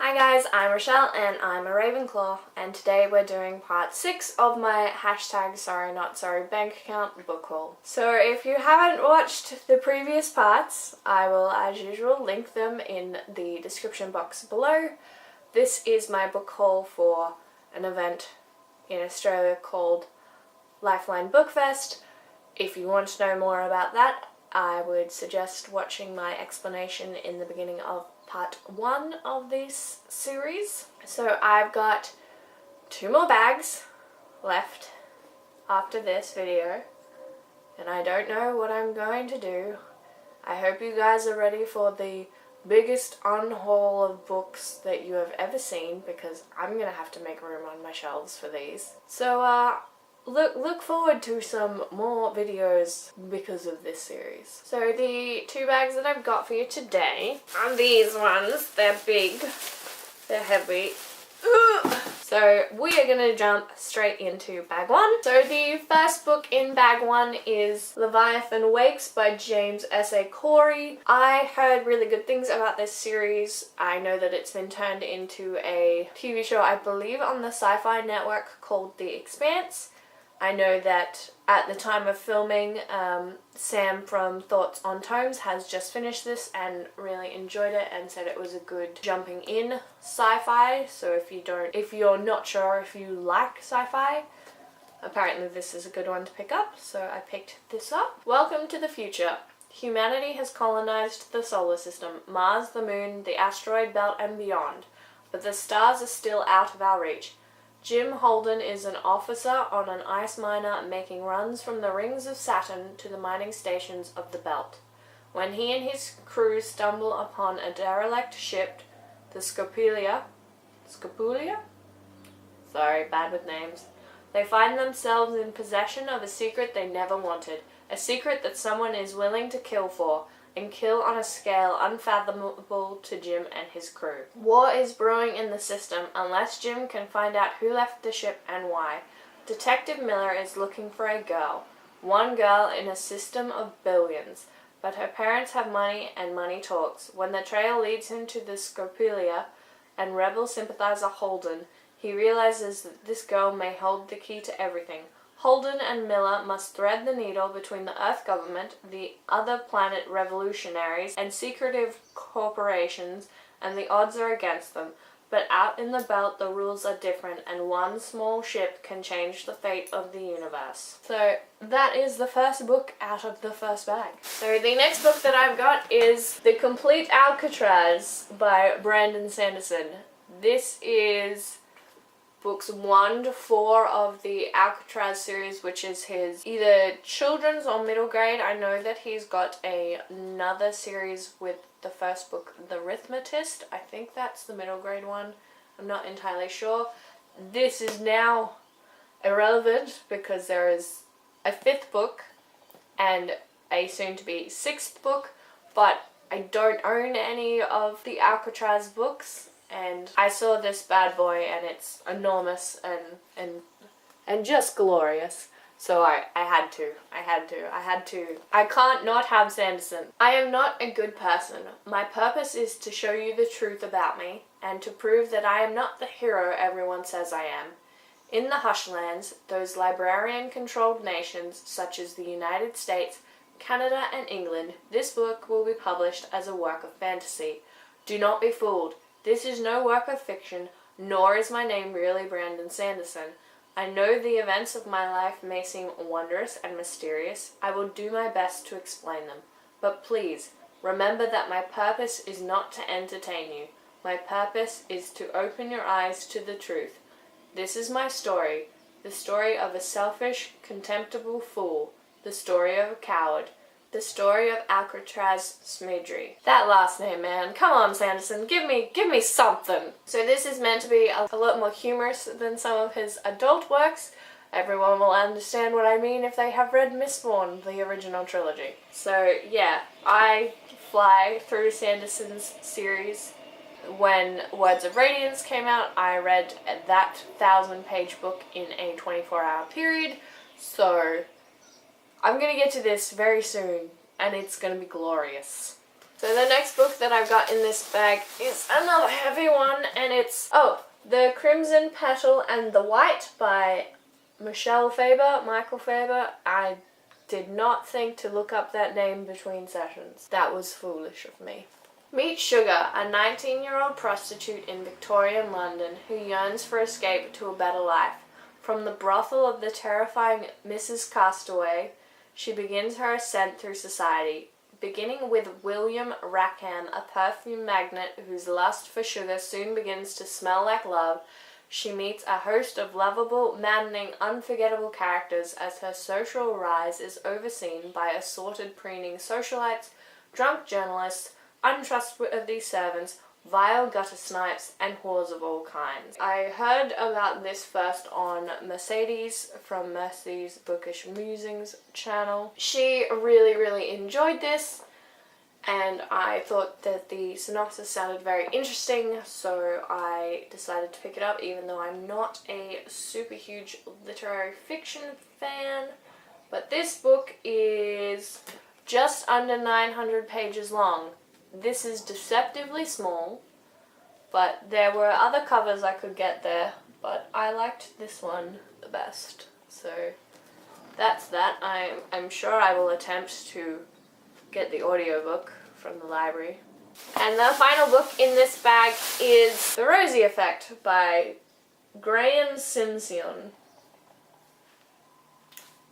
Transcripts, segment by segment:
Hi guys, I'm Rochelle and I'm a Ravenclaw, and today we're doing part 6 of my #SorryNotSorry bank account book haul. So if you haven't watched the previous parts, I will as usual link them in the description box below. This is my book haul for an event in Australia called Lifeline Bookfest. If you want to know more about that, I would suggest watching my explanation in the beginning of part 1 of this series. So I've got 2 more bags left after this video, and I don't know what I'm going to do. I hope you guys are ready for the biggest unhaul of books that you have ever seen, because I'm gonna have to make room on my shelves for these. So look forward to some more videos because of this series. So the 2 bags that I've got for you today are these ones. They're big, they're heavy. So we are going to jump straight into bag 1. So the first book in bag 1 is Leviathan Wakes by James S.A. Corey. I heard really good things about this series. I know that it's been turned into a TV show, I believe, on the Sci-Fi Network called The Expanse. I know that at the time of filming, Sam from Thoughts on Tomes has just finished this and really enjoyed it and said it was a good jumping in sci-fi. So if you're not sure if you like sci-fi, apparently this is a good one to pick up, so I picked this up. Welcome to the future. Humanity has colonized the solar system, Mars, the moon, the asteroid belt and beyond, but the stars are still out of our reach. Jim Holden is an officer on an ice miner making runs from the rings of Saturn to the mining stations of the belt. When he and his crew stumble upon a derelict ship, the Scopulia? Sorry, bad with names. They find themselves in possession of a secret they never wanted, a secret that someone is willing to kill for, and kill on a scale unfathomable to Jim and his crew. War is brewing in the system unless Jim can find out who left the ship and why. Detective Miller is looking for a girl. One girl in a system of billions. But her parents have money and money talks. When the trail leads him to the Scopulia and rebel sympathizer Holden, he realizes that this girl may hold the key to everything. Holden and Miller must thread the needle between the Earth government, the other planet revolutionaries, and secretive corporations, and the odds are against them. But out in the belt the rules are different, and one small ship can change the fate of the universe. So that is the first book out of the first bag. So the next book that I've got is The Complete Alcatraz by Brandon Sanderson. This is books 1 to 4 of the Alcatraz series, which is his either children's or middle grade. I know that he's got another series with the first book, The Arithmetist. I think that's the middle grade one. I'm not entirely sure. This is now irrelevant because there is a 5th book and a soon-to-be 6th book, but I don't own any of the Alcatraz books. And I saw this bad boy and it's enormous and just glorious. So I had to. I can't not have Sanderson. I am not a good person. My purpose is to show you the truth about me and to prove that I am not the hero everyone says I am. In the Hushlands, those librarian-controlled nations such as the United States, Canada and England, this book will be published as a work of fantasy. Do not be fooled. This is no work of fiction, nor is my name really Brandon Sanderson. I know the events of my life may seem wondrous and mysterious. I will do my best to explain them. But please, remember that my purpose is not to entertain you. My purpose is to open your eyes to the truth. This is my story, the story of a selfish, contemptible fool, the story of a coward. The story of Alcatraz Smidry. That last name, man. Come on, Sanderson. Give me something. So this is meant to be a lot more humorous than some of his adult works. Everyone will understand what I mean if they have read Mistborn, the original trilogy. So yeah, I fly through Sanderson's series. When Words of Radiance came out, I read that 1,000-page book in a 24-hour period. So I'm gonna get to this very soon, and it's gonna be glorious. So the next book that I've got in this bag is another heavy one, and it's, The Crimson Petal and the White by Michael Faber. I did not think to look up that name between sessions. That was foolish of me. Meet Sugar, a 19-year-old prostitute in Victorian London who yearns for escape to a better life. From the brothel of the terrifying Mrs. Castaway, she begins her ascent through society, beginning with William Rackham, a perfume magnate whose lust for sugar soon begins to smell like love. She meets a host of lovable, maddening, unforgettable characters as her social rise is overseen by assorted preening socialites, drunk journalists, untrustworthy servants, vile gutter snipes, and whores of all kinds. I heard about this first on Mercedes from Mercy's Bookish Musings channel. She really enjoyed this, and I thought that the synopsis sounded very interesting, so I decided to pick it up, even though I'm not a super huge literary fiction fan. But this book is just under 900 pages long. This is deceptively small, but there were other covers I could get there, but I liked this one the best. So that's that. I'm sure I will attempt to get the audiobook from the library. And the final book in this bag is The Rosie Effect by Graham Simsion.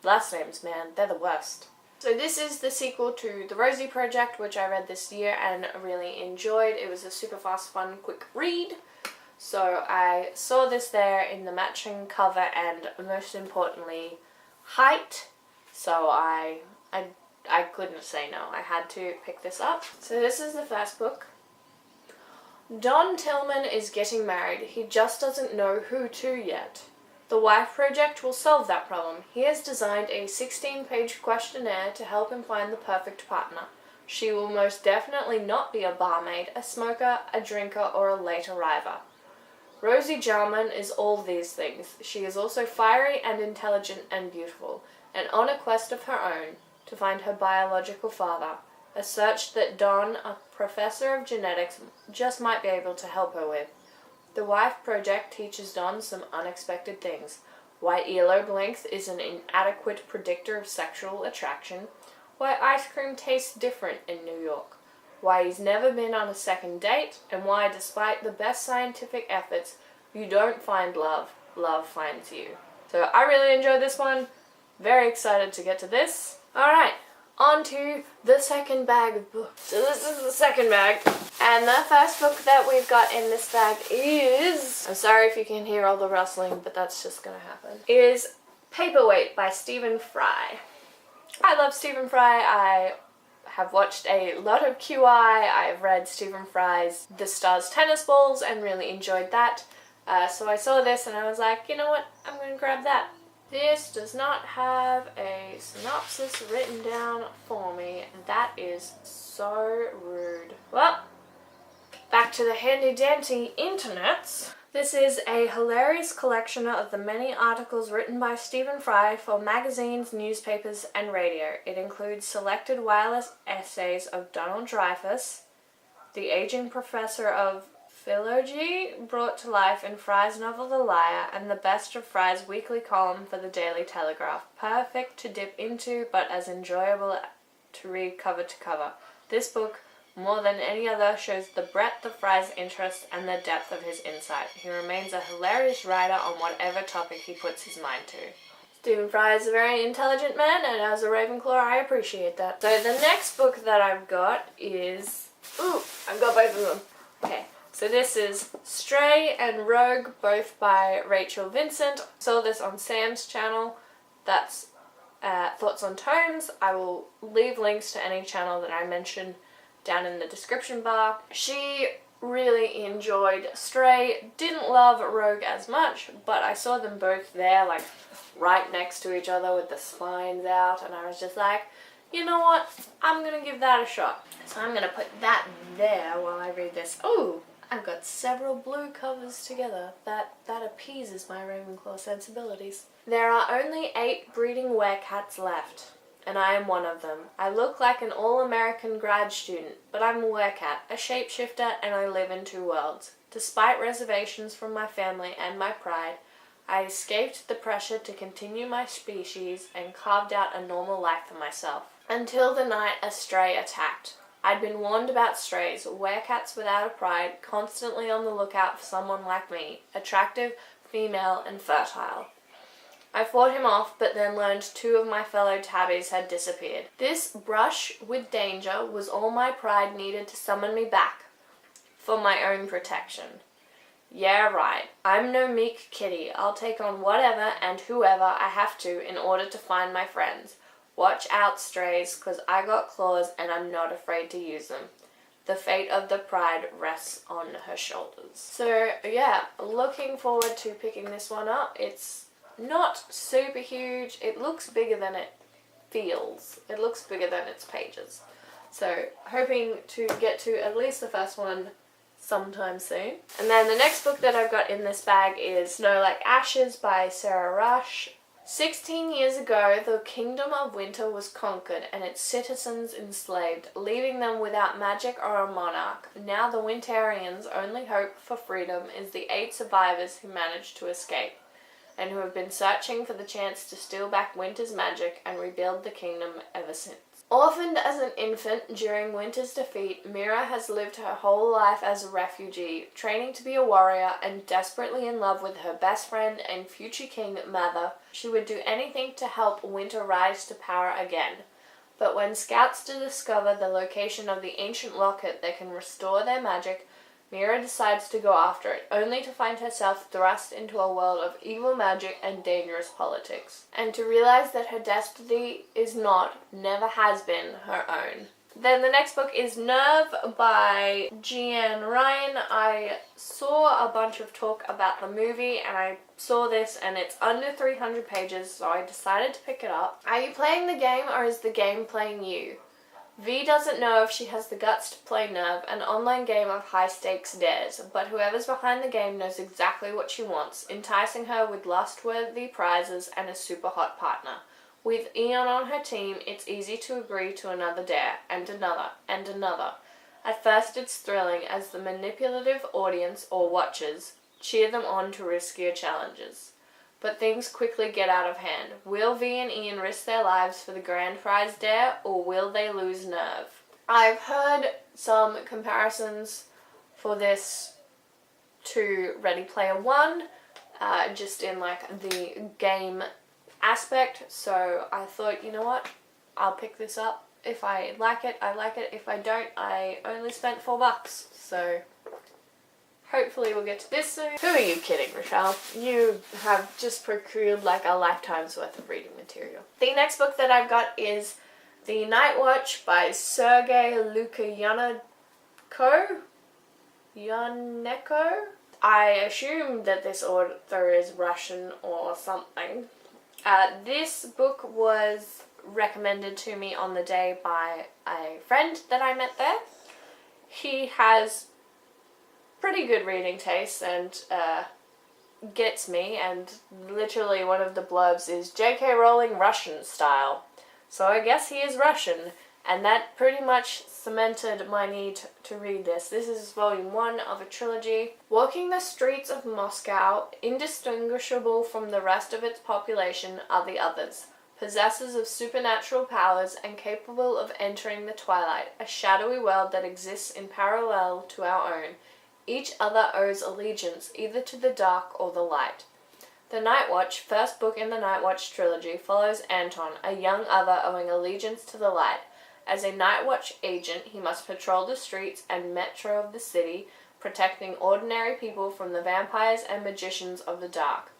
Last names, man, they're the worst. So this is the sequel to The Rosie Project, which I read this year and really enjoyed. It was a super fast, fun, quick read. So I saw this there in the matching cover and, most importantly, height. So I couldn't say no. I had to pick this up. So this is the first book. Don Tillman is getting married. He just doesn't know who to yet. The Wife Project will solve that problem. He has designed a 16-page questionnaire to help him find the perfect partner. She will most definitely not be a barmaid, a smoker, a drinker, or a late arriver. Rosie Jarman is all these things. She is also fiery and intelligent and beautiful, and on a quest of her own to find her biological father, a search that Don, a professor of genetics, just might be able to help her with. The Wife Project teaches Don some unexpected things. Why earlobe length is an inadequate predictor of sexual attraction. Why ice cream tastes different in New York. Why he's never been on a second date. And why, despite the best scientific efforts, you don't find love, love finds you. So I really enjoyed this one. Very excited to get to this. Alright, on to the second bag of books. So this is the second bag. And the first book that we've got in this bag is, I'm sorry if you can hear all the rustling, but that's just gonna happen, is Paperweight by Stephen Fry. I love Stephen Fry. I have watched a lot of QI. I've read Stephen Fry's The Stars Tennis Balls and really enjoyed that. So I saw this and I was like, you know what, I'm gonna grab that. This does not have a synopsis written down for me. That is so rude. Well, back to the handy-dandy internets. This is a hilarious collection of the many articles written by Stephen Fry for magazines, newspapers, and radio. It includes selected wireless essays of Donald Dreyfus, the aging professor of philology brought to life in Fry's novel The Liar, and the best of Fry's weekly column for the Daily Telegraph. Perfect to dip into, but as enjoyable to read cover to cover. This book, more than any other, shows the breadth of Fry's interest and the depth of his insight. He remains a hilarious writer on whatever topic he puts his mind to. Stephen Fry is a very intelligent man, and as a Ravenclaw, I appreciate that. So the next book that I've got is... Ooh, I've got both of them. Okay. So this is Stray and Rogue, both by Rachel Vincent. Saw this on Sam's channel. That's Thoughts on Tomes. I will leave links to any channel that I mention down in the description bar. She really enjoyed Stray. Didn't love Rogue as much, but I saw them both there, like right next to each other with the spines out, and I was just like, you know what? I'm gonna give that a shot. So I'm gonna put that there while I read this. Ooh! I've got several blue covers together. That appeases my Ravenclaw sensibilities. There are only 8 breeding werecats left. and I am one of them. I look like an all-American grad student, but I'm a werecat, a shapeshifter, and I live in two worlds. Despite reservations from my family and my pride, I escaped the pressure to continue my species and carved out a normal life for myself. Until the night a stray attacked. I'd been warned about strays, werecats without a pride, constantly on the lookout for someone like me, attractive, female, and fertile. I fought him off, but then learned two of my fellow tabbies had disappeared. This brush with danger was all my pride needed to summon me back, for my own protection. Yeah, right. I'm no meek kitty. I'll take on whatever and whoever I have to in order to find my friends. Watch out, strays, 'cause I got claws and I'm not afraid to use them. The fate of the pride rests on her shoulders. So, yeah, looking forward to picking this one up. It's not super huge. It looks bigger than it feels. It looks bigger than its pages. So, hoping to get to at least the first one sometime soon. And then the next book that I've got in this bag is Snow Like Ashes by Sarah Rush. 16 years ago, the kingdom of winter was conquered and its citizens enslaved, leaving them without magic or a monarch. Now the Winterians' only hope for freedom is the 8 survivors who managed to escape, and who have been searching for the chance to steal back winter's magic and rebuild the kingdom ever since. Orphaned as an infant during winter's defeat, Mira has lived her whole life as a refugee, training to be a warrior and desperately in love with her best friend and future king, Mather. She would do anything to help winter rise to power again. But when scouts discover the location of the ancient locket that can restore their magic, Mira decides to go after it, only to find herself thrust into a world of evil magic and dangerous politics, and to realize that her destiny is not, never has been, her own. Then the next book is Nerve by Jeanne Ryan. I saw a bunch of talk about the movie, and I saw this, and it's under 300 pages, so I decided to pick it up. Are you playing the game, or is the game playing you? V doesn't know if she has the guts to play Nerve, an online game of high-stakes dares, but whoever's behind the game knows exactly what she wants, enticing her with lust-worthy prizes and a super-hot partner. With Eon on her team, it's easy to agree to another dare, and another, and another. At first it's thrilling as the manipulative audience, or watchers, cheer them on to riskier challenges. But things quickly get out of hand. Will V and Ian risk their lives for the grand prize dare, or will they lose Nerve? I've heard some comparisons for this to Ready Player One, just in like the game aspect, so I thought, you know what, I'll pick this up. If I like it, I like it. If I don't, I only spent $4, so hopefully we'll get to this soon. Who are you kidding, Rochelle? You have just procured like a lifetime's worth of reading material. The next book that I've got is The Night Watch by Sergei Lukianenko. I assume that this author is Russian or something. This book was recommended to me on the day by a friend that I met there. He has pretty good reading taste and gets me, and literally one of the blurbs is J.K. Rowling Russian style. So I guess he is Russian, and that pretty much cemented my need to read this. This is volume 1 of a trilogy. Walking the streets of Moscow, indistinguishable from the rest of its population, are the others, possessors of supernatural powers and capable of entering the twilight, a shadowy world that exists in parallel to our own. Each other owes allegiance either to the dark or the light. The Night Watch, first book in the Night Watch trilogy, follows Anton, a young other owing allegiance to the light. As a Night Watch agent, he must patrol the streets and metro of the city, protecting ordinary people from the vampires and magicians of the dark.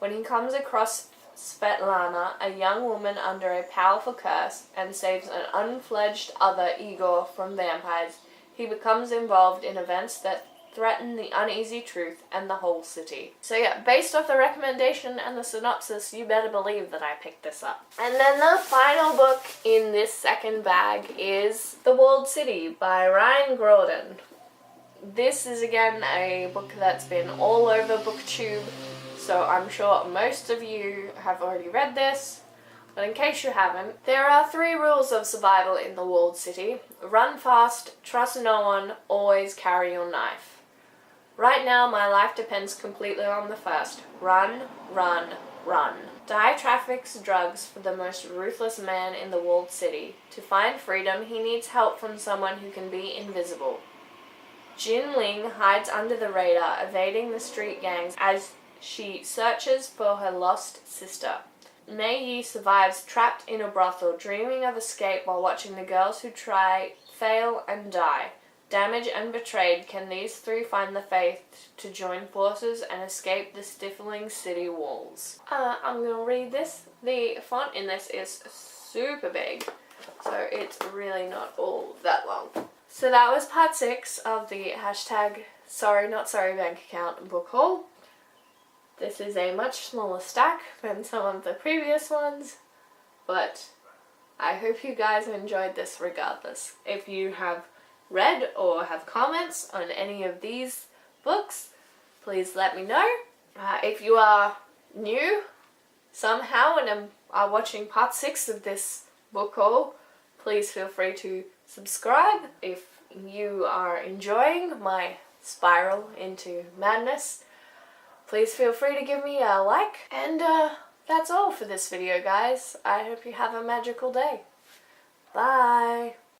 When he comes across Svetlana, a young woman under a powerful curse, and saves an unfledged other, Igor, from vampires, he becomes involved in events that threaten the uneasy truth and the whole city. So yeah, based off the recommendation and the synopsis, you better believe that I picked this up. And then the final book in this second bag is The Walled City by Ryan Graudin. This is again a book that's been all over BookTube, so I'm sure most of you have already read this. but in case you haven't, there are 3 rules of survival in the walled city. Run fast, trust no one, always carry your knife. Right now, my life depends completely on the first. Run, run, run. Dai traffics drugs for the most ruthless man in the walled city. To find freedom, he needs help from someone who can be invisible. Jin Ling hides under the radar, evading the street gangs as she searches for her lost sister. Mei Yi survives trapped in a brothel, dreaming of escape while watching the girls who try, fail, and die. Damaged and betrayed, can these 3 find the faith to join forces and escape the stifling city walls? I'm going to read this. The font in this is super big, so it's really not all that long. So that was part 6 of the hashtag Sorry Not Sorry Bank Account book haul. This is a much smaller stack than some of the previous ones, but I hope you guys enjoyed this regardless. If you have read or have comments on any of these books, please let me know. If you are new somehow and are watching part 6 of this book haul, please feel free to subscribe. If you are enjoying my spiral into madness, please feel free to give me a like. And that's all for this video, guys. I hope you have a magical day. Bye!